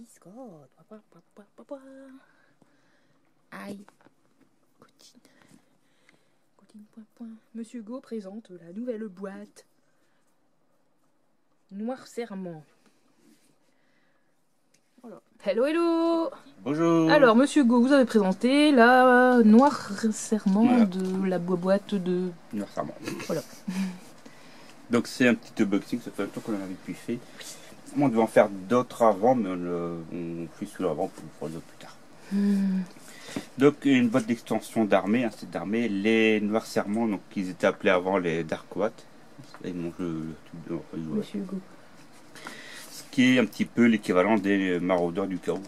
biscotte. Aïe. Cotine. Cotine, point, point. Monsieur Hugo présente la nouvelle boîte. Noir serment. Voilà. Hello, hello. Bonjour. Alors, Monsieur Hugo, vous avez présenté la noir serment Voilà. de la boîte de... Noir serment. Voilà. Donc c'est un petit unboxing, ça fait longtemps qu'on en avait plus fait. On devait en faire d'autres avant, mais on fait celui-là avant pour les autres plus tard. Donc une boîte d'extension d'armée, un set d'armée, les noirs serments, donc ils étaient appelés avant les Darkwat. Ils mangent le truc de Monsieur Hugo. Ce qui est un petit peu l'équivalent des maraudeurs du chaos,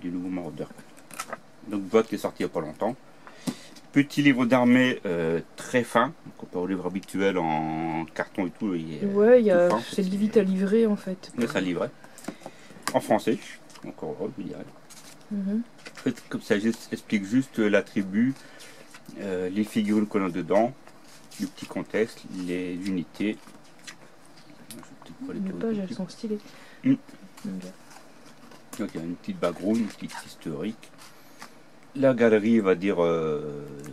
les nouveaux maraudeurs. Donc boîte qui est sortie il n'y a pas longtemps. Petit livre d'armée très fin, comparé au livre habituel en carton et tout. Ouais, c'est vite à livrer en fait. Mais ça livrait. En français, encore heureux, je dirais. En fait, comme ça, j'explique juste la tribu, les figurines qu'on a dedans, le petit contexte, les unités. Les pages, elles sont stylées. Donc il y a une petite background, une petite historique. La galerie va dire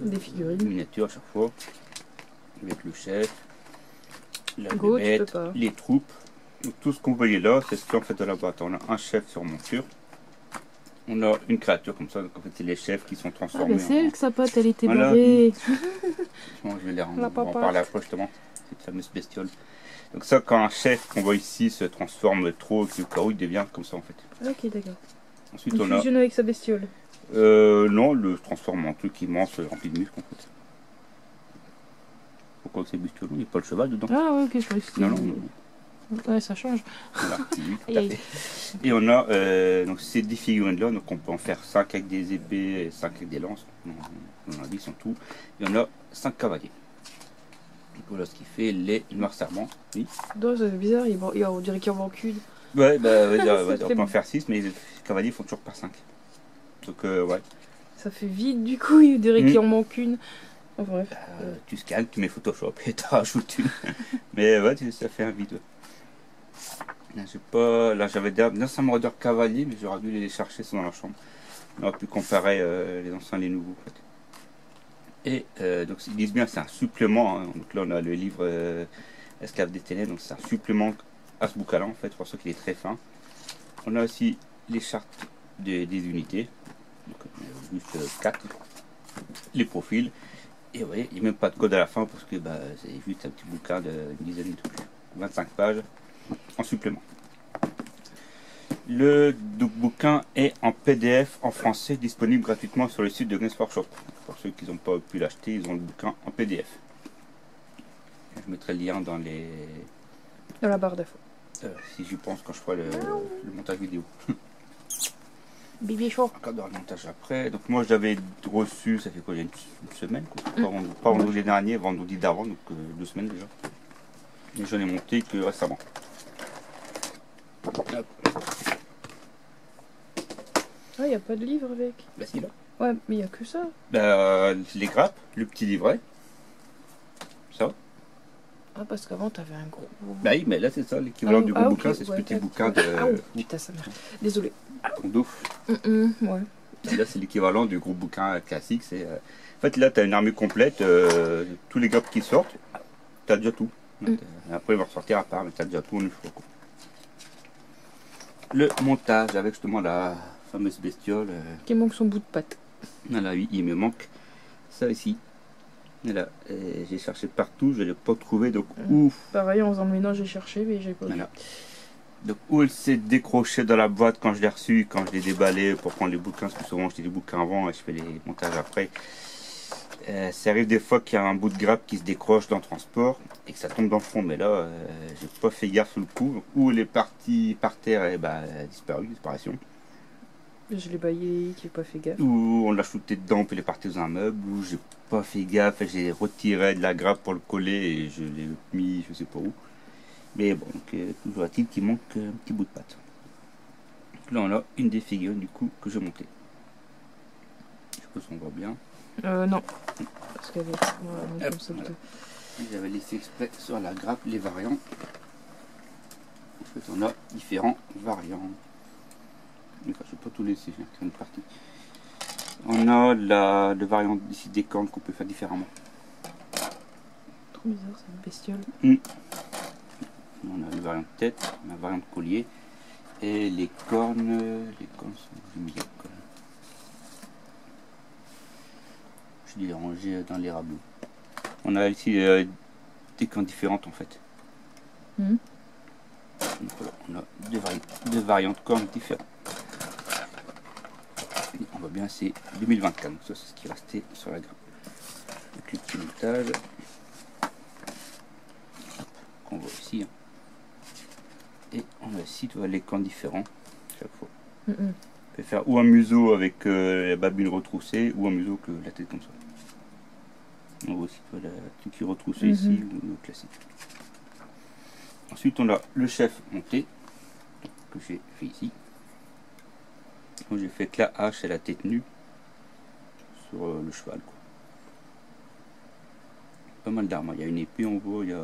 des figurines, miniatures à chaque fois, avec le chef, la Go, bête, les troupes. Donc, tout ce qu'on voyait là, c'est ce qu'on fait dans la boîte. On a un chef sur monture, on a une créature comme ça, donc en fait c'est les chefs qui sont transformés. Ah bah c'est elle que sa patte, elle était voilà. barrée. Je vais les en parler après justement, cette fameuse bestiole. Donc ça, quand un chef qu'on voit ici se transforme trop, que le chaos, il devient comme ça en fait. Ok, d'accord. Ensuite il on fusionne avec sa bestiole. Non, le transforme en truc immense rempli de muscles en fait. Pourquoi que c'est bestiole? Il n'y a pas le cheval dedans. Ah ouais, ok, je croyais que c'était... Non. Ouais, ça change. Voilà, oui, tout à fait. Et on a donc ces 10 figurines là, donc on peut en faire 5 avec des épées et 5 avec des lances. On a 10 en tout. Et on a 5 cavaliers. Donc voilà ce qui fait les noirs serments. Oui. Non, c'est bizarre, on dirait qu'il en manque une. Ouais, bah, on peut en faire 6, mais les cavaliers font toujours pas 5. Donc ouais. Ça fait vide du coup, il dirait qu'il en manque une. Enfin, bref. Tu scannes, tu mets Photoshop et tu rajoutes une. Mais ouais, ça fait un vide. Là j'avais des anciens maraudeurs cavaliers, mais j'aurais dû les chercher, c'est dans la chambre. On aurait pu comparer les anciens et les nouveaux. En fait. Et donc ils disent bien c'est un supplément. Hein. Donc là on a le livre Esclave des Ténèbres, donc c'est un supplément à ce bouquin là en fait, pour ça qu'il est très fin. On a aussi les chartes des unités, donc juste 4, les profils. Et oui, il n'y a même pas de code à la fin parce que c'est juste un petit bouquin d'une dizaine de 25 pages en supplément. Le bouquin est en PDF en français, disponible gratuitement sur le site de Games Workshop. Pour ceux qui n'ont pas pu l'acheter, ils ont le bouquin en PDF. Je mettrai le lien dans la barre d'infos. Si j'y pense quand je ferai le montage vidéo. Bébé chaud. Encore dans le montage après. Donc moi j'avais reçu, ça fait quoi, il y a une semaine quoi. Pas vendredi dernier, vendredi d'avant, donc 2 semaines déjà. Et j'en ai monté que récemment. Hop. Ah, il n'y a pas de livre avec. Bah si là. Ouais, mais il n'y a que ça. Les grappes, le petit livret. Ça. Ah, parce qu'avant t'avais un gros... Bah oui, mais là c'est ça, l'équivalent du gros bouquin, c'est ce petit bouquin de... Ah, putain, ça merde. Désolé. Douf. Ouais. Là c'est l'équivalent du gros bouquin classique. En fait là tu as une armée complète, tous les grappes qui sortent, tu as déjà tout. Après ils vont ressortir à part, mais tu as déjà tout en une fois. Le montage avec justement la fameuse bestiole. Qui manque son bout de patte. Voilà, oui, il me manque ça ici. Voilà, j'ai cherché partout, je ne l'ai pas trouvé, donc ouf. Pareil, en faisant le ménage, j'ai cherché, mais j'ai pas vu. Voilà. Donc où elle s'est décrochée dans la boîte quand je l'ai reçue, quand je l'ai déballé pour prendre les bouquins, parce que souvent je dis les bouquins avant et je fais les montages après. Ça arrive des fois qu'il y a un bout de grappe qui se décroche dans le transport et que ça tombe dans le fond, mais là j'ai pas fait gaffe sur le coup. Donc, où elle est partie par terre, et elle a disparu, disparition. Je l'ai baillé, j'ai pas fait gaffe. Ou on l'a shooté dedans, puis elle est partie dans un meuble, ou j'ai pas fait gaffe, j'ai retiré de la grappe pour le coller et je l'ai mis je sais pas où. Mais bon, toujours est-il qu'il manque un petit bout de patte. Donc là on a une des figurines du coup que j'ai montée. Je suppose qu'on voit bien. Non. Parce qu'elle est comme ça. Voilà. J'avais laissé exprès sur la grappe les variants. En fait on a différents variants. Enfin, je ne vais pas tout laisser, j'ai une partie. On a le variante ici des cornes qu'on peut faire différemment. Trop bizarre cette bestiole. On a le variante tête, la variante collier. Et les cornes sont du milieu. Je les ai rangées dans les rabots. On a ici des cornes différentes en fait. Donc voilà, on a deux variantes cornes différentes. Et on voit bien, c'est 2024. Donc ça, c'est ce qui est resté sur la grappe. Donc le petit montage qu'on voit ici. Et on a ici les cornes différents chaque fois. On peut faire ou un museau avec la babine retroussée ou un donc la tête comme ça. On voit aussi la truc qui est retroussée ici ou le classique. Ensuite on a le chef monté que j'ai fait ici. Donc j'ai fait que la hache et la tête nue sur le cheval quoi. Pas mal d'armes, il y a une épée on voit, il y a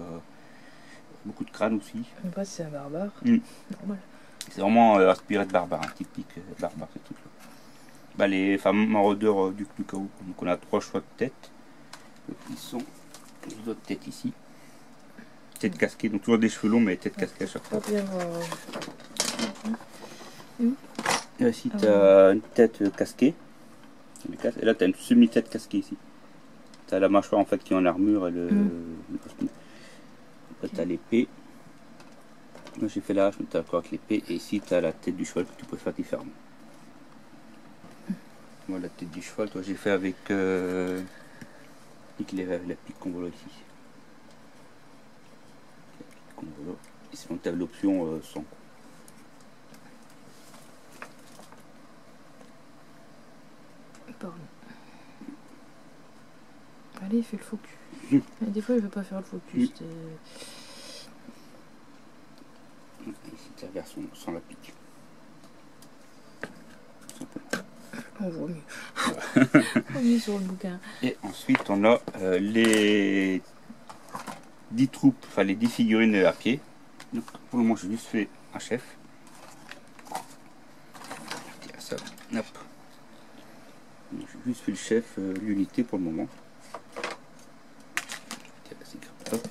beaucoup de crânes aussi. Je sais pas si c'est un barbare. Normal. C'est vraiment inspiré de barbare, typique barbare ce truc là. Bah, les fameux maraudeurs du chaos. Donc on a 3 choix de tête. Donc, ils sont les autres têtes ici. Tête casquée, donc toujours des cheveux longs mais tête casquée à chaque fois. Et ici tu as une tête casquée. Et là tu as une semi-tête casquée ici. Tu as la mâchoire en fait qui est en armure et le costume. Après tu as l'épée. Moi j'ai fait la hache mais tu as encore avec l'épée. Et ici tu as la tête du cheval que tu peux faire différemment. Moi la tête du cheval, toi j'ai fait avec la pique qu'on voit ici. Ici on a l'option 100. Pardon. Allez, fais le focus. Des fois il veut pas faire le focus. Ici tu as la version sans la pique. On voit mieux. On est sur le bouquin. Et ensuite on a les 10 troupes, enfin les 10 figurines à pied. Donc pour le moment j'ai juste fait un chef. Ça, hop. J'ai juste fait le chef, l'unité pour le moment. Hop.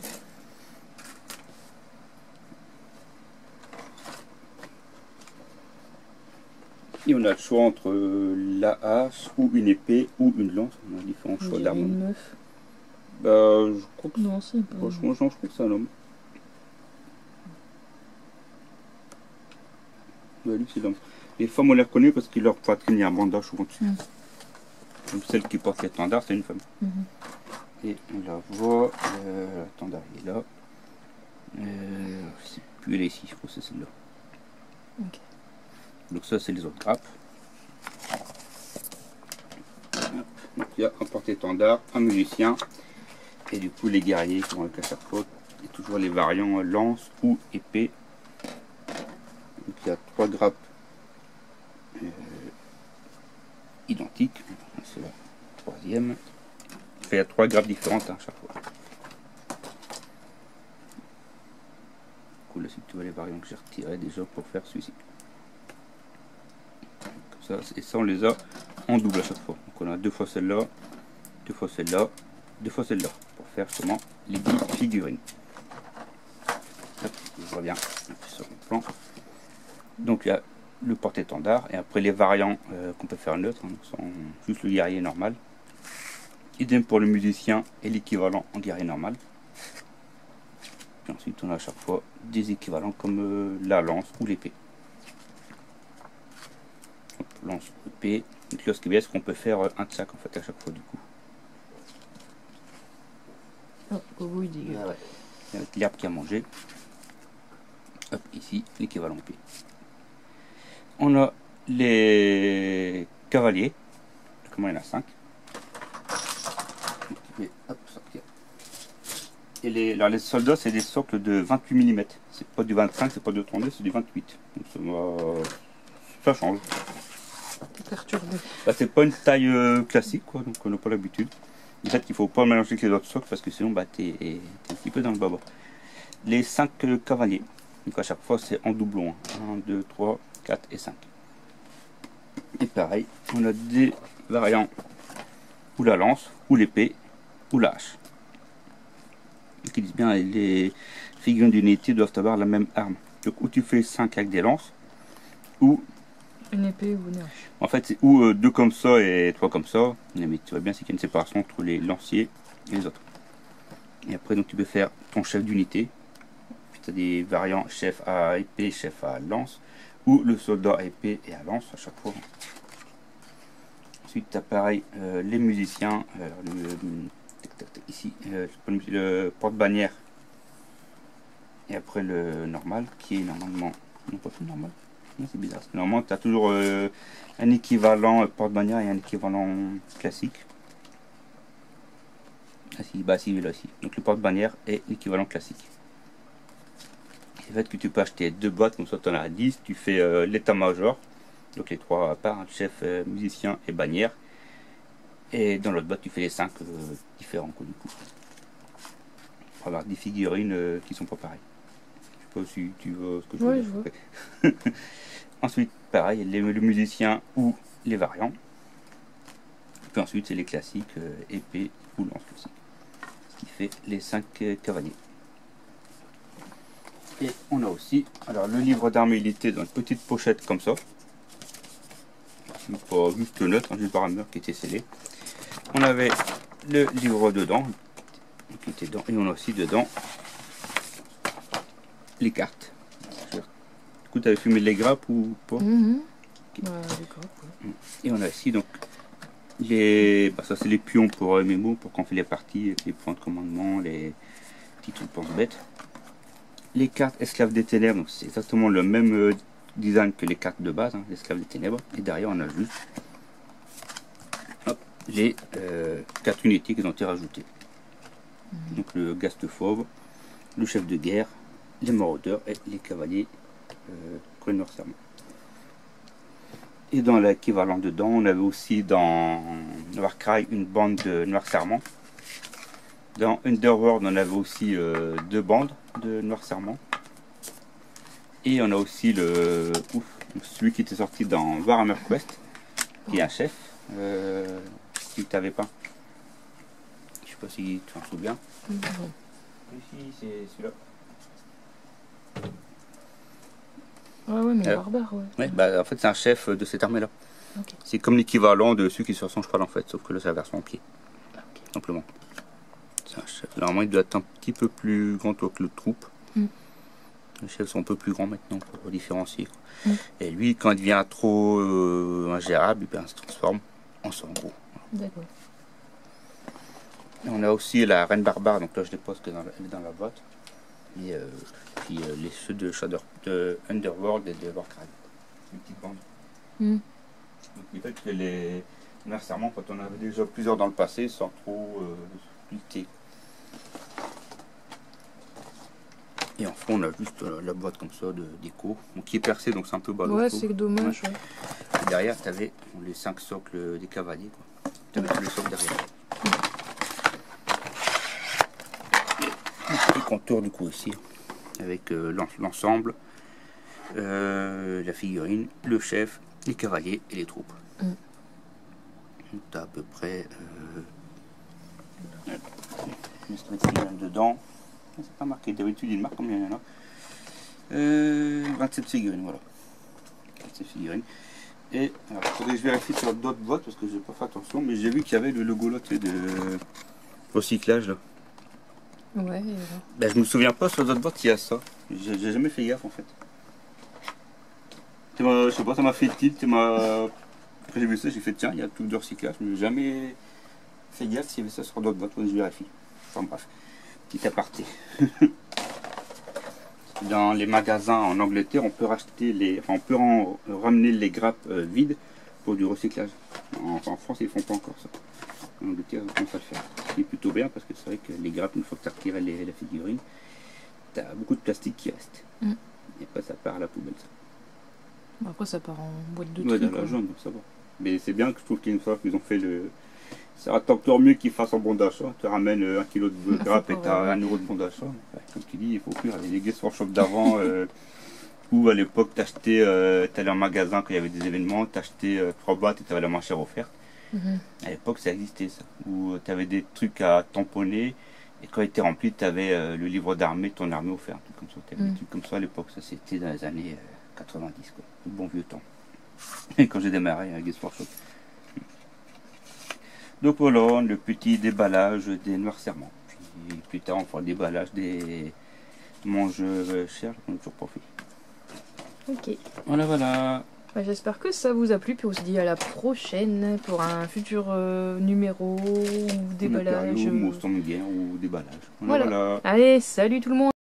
Et on a le choix entre la hache ou une épée ou une lance. On a différents choix d'armes. Une meuf. Bah, je crois que non, c'est pas. Franchement, je crois que c'est un homme. Ouais, lui, c'est l'homme. Les femmes, on les reconnaît parce qu'il leur poitrine, il y a un bandage souvent dessus. Comme celle qui porte l'étendard, c'est une femme. Et on la voit, l'étendard est là. Je sais plus, elle est ici, je crois que c'est celle-là. Okay. Donc ça, c'est les autres grappes. Donc il y a un porte-étendard, un musicien, et du coup les guerriers qui vont avec à chaque fois, et toujours les variants lance ou épée. Donc il y a 3 grappes identiques, c'est la 3e. Enfin, il y a 3 grappes différentes à chaque fois. Du coup là, si tu vois les variants que j'ai retirés déjà pour faire celui-ci. Comme ça, et ça on les a en double à chaque fois. Donc on a 2 fois celle-là, 2 fois celle-là, 2 fois celle-là, pour faire justement les 10 figurines. Hop, je reviens sur le plan. Donc il y a le porte-étendard, et après les variants qu'on peut faire neutre, donc sont juste le guerrier normal. Idem pour le musicien et l'équivalent en guerrier normal. Et ensuite on a à chaque fois des équivalents comme la lance ou l'épée. Lance ou épée. Donc là ce qui est bien c'est qu'on peut faire un de chaque en fait à chaque fois du coup. Oh, Bobo il dégueule. Ah ouais. Avec l'herbe qui a mangé. Hop, ici l'équivalent épée. On a les cavaliers. Comment il y en a 5. Hop, sortir. Et les soldats, c'est des socles de 28 mm. C'est pas du 25, c'est pas du 32, c'est du 28. Donc ça change. T'es perturbé. Bah, c'est pas une taille classique, quoi, donc on n'a pas l'habitude. En fait, il faut pas mélanger avec les autres socles parce que sinon, bah, t'es un petit peu dans le baba. Les 5 cavaliers. Donc à chaque fois, c'est en doublon. 1, 2, 3, 4 et 5. Et pareil, on a des variants ou la lance, ou l'épée, ou la hache. Qui disent bien les figurines d'unité doivent avoir la même arme. Donc ou tu fais 5 avec des lances, ou Une épée ou une hache. en fait c'est ou 2 comme ça et 3 comme ça. Mais tu vois bien c'est qu'il y a une séparation entre les lanciers et les autres. Et après donc tu peux faire ton chef d'unité. Puis tu as des variants chef à épée, chef à lance, ou le soldat à épée et à lance à chaque fois. Ensuite tu as pareil les musiciens, ici le porte-bannière. Et après le normal qui est normalement, non pas le normal, non, c'est bizarre. Normalement tu as toujours un équivalent porte-bannière et un équivalent classique. Ah si, bah si, là aussi. Donc le porte-bannière est l'équivalent classique. C'est fait que tu peux acheter 2 boîtes, comme ça tu en as 10, tu fais l'état-major, donc les 3 à part, chef, musicien et bannière. Et dans l'autre boîte tu fais les 5 différents du coup. Pour avoir des figurines qui sont pas pareilles. Je sais pas si tu veux ce que je veux dire. Je vois. Ensuite, pareil, le musicien ou les variants. Puis ensuite, c'est les classiques, épée ou lance aussi. Ce qui fait les 5 cavaliers. Et on a aussi alors le livre d'armes illimitées dans une petite pochette comme ça. Pas juste neutre, juste par un qui était scellé. On avait le livre dedans, qui était dedans, et on a aussi dedans les cartes. Du coup, tu avais fumé les grappes ou pas? Les grappes, ouais. Et on a ici donc les. Bah, ça, c'est les pions pour MMO, pour qu'on fait les parties, les points de commandement, les petits trucs pense-bêtes. Les cartes esclaves des ténèbres, donc c'est exactement le même design que les cartes de base, hein, esclaves des ténèbres. Et derrière, on a juste hop, les 4 unités qui ont été rajoutées. Donc le Gast Fauve, le chef de guerre, les maraudeurs et les cavaliers Noir Serment. Et dans l'équivalent dedans, on avait aussi dans Warcry une bande de Noir Serment. Dans Underworld, on avait aussi 2 bandes de Noir Serment. Et on a aussi celui qui était sorti dans Warhammer Quest, qui est un chef, si tu n'avais pas. Je sais pas si tu t'en souviens. Ici, c'est celui-là. Ouais, mais barbare, ouais. Ouais, bah, en fait, c'est un chef de cette armée-là. Okay. C'est comme l'équivalent de celui qui est sur son cheval, en fait, sauf que là, c'est la version en pied. Okay. Simplement. C'est un chef. Normalement, il doit être un petit peu plus grand que le troupe. Les chefs sont un peu plus grands maintenant pour différencier. Et lui, quand il devient trop ingérable, il se transforme en sangro. D'accord. On a aussi la reine barbare, donc là je les pose que dans la boîte. Et puis ceux de Underworld et de Warcraft. Une petite bande. Donc il fait que les serments, quand on avait déjà plusieurs dans le passé, sans trop lutter. Et en fond, on a juste la boîte comme ça de déco, qui est percée, donc c'est un peu ballot. Ouais, c'est dommage. Ouais. Et derrière, tu avais les 5 socles des cavaliers. Tu avais tous les socles derrière. Et contour du coup ici, avec l'ensemble, la figurine, le chef, les cavaliers et les troupes. Donc tu as à peu près dedans. C'est pas marqué, d'habitude il marque combien il y en a. 27 figurines, voilà. 27 figurines. Et alors, faudrait que je vérifie sur d'autres boîtes parce que j'ai pas fait attention, mais j'ai vu qu'il y avait le logo là, tu sais, de recyclage là. Ouais, ben, je me souviens pas sur d'autres boîtes il y a ça. J'ai jamais fait gaffe en fait. Je sais pas, ça m'a fait tilt. Après j'ai vu ça, j'ai fait tiens, il y a tout de recyclage. Mais j'ai jamais fait gaffe s'il y avait ça sur d'autres boîtes. Je vérifie. Enfin bref, petit aparté. Dans les magasins en Angleterre, on peut racheter on peut ramener les grappes vides pour du recyclage. En France, ils font pas encore ça. En Angleterre, ils commencent à le faire. Ce qui est plutôt bien parce que c'est vrai que les grappes, une fois que tu as retiré la figurine, tu as beaucoup de plastique qui reste. Et après, ça part à la poubelle. Ça. Bon, après, ça part en boîte de tri. Dans la jaune, donc ça va. Mais c'est bien que je trouve qu'une fois qu'ils ont fait le. Ça va encore mieux qu'ils fassent en bon d'achat. Tu ramènes 1 kg de grappe et tu as 1 euro de bon d'achat. Comme tu dis, il faut plus. Les gars sur le shop d'avant, Où à l'époque, t'allais en magasin quand il y avait des événements, t'achetais 3 boîtes et t'avais la moins chère offerte. Mhm. À l'époque, ça existait ça. Où t'avais des trucs à tamponner et quand il était rempli, t'avais le livre d'armée, ton armée offerte. Comme ça, t'avais des trucs comme ça à l'époque. Ça, c'était dans les années 90, quoi. Le bon vieux temps. Et quand j'ai démarré à Games Workshop. Donc voilà, le petit déballage des noirs serments. Puis plus tard, on fera le déballage des mange cher, on n'a toujours pas fait. Ok. Voilà, voilà. Bah, j'espère que ça vous a plu, puis on se dit à la prochaine pour un futur numéro ou déballage. Ou Monster Game ou déballage. Voilà. Voilà. Allez, salut tout le monde!